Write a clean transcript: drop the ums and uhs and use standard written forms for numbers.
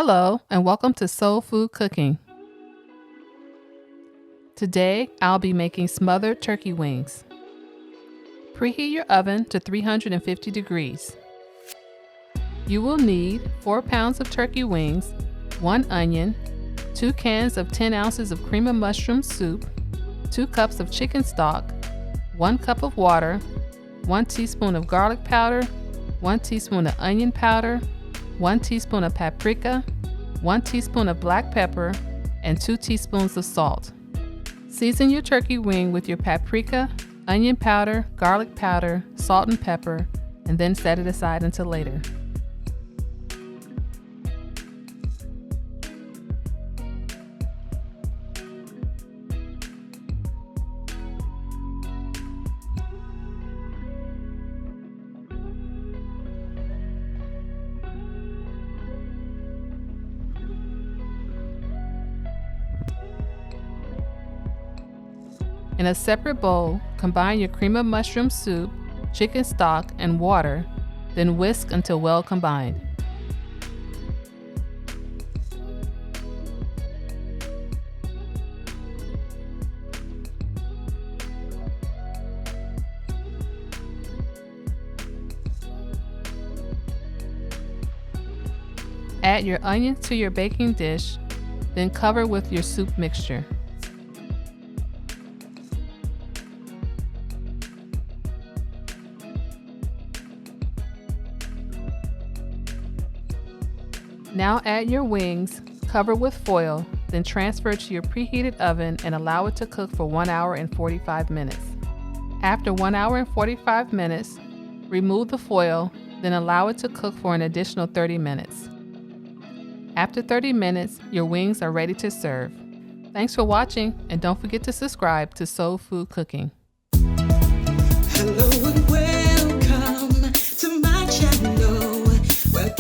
Hello, and welcome to Soul Food Cooking. Today, I'll be making smothered turkey wings. Preheat your oven to 350 degrees. You will need 4 pounds of turkey wings, 1 onion, 2 cans of 10 ounces of cream of mushroom soup, 2 cups of chicken stock, 1 cup of water, 1 teaspoon of garlic powder, 1 teaspoon of onion powder, 1 teaspoon of paprika, 1 teaspoon of black pepper, and 2 teaspoons of salt. Season your turkey wing with your paprika, onion powder, garlic powder, salt and pepper, and then set it aside until later. In a separate bowl, combine your cream of mushroom soup, chicken stock, and water, then whisk until well combined. Add your onions to your baking dish, then cover with your soup mixture. Now add your wings, cover with foil, then transfer to your preheated oven and allow it to cook for 1 hour and 45 minutes. After 1 hour and 45 minutes, remove the foil, then allow it to cook for an additional 30 minutes. After 30 minutes, your wings are ready to serve. Thanks for watching, and don't forget to subscribe to Soul Food Cooking. Hello and welcome to my channel. Well,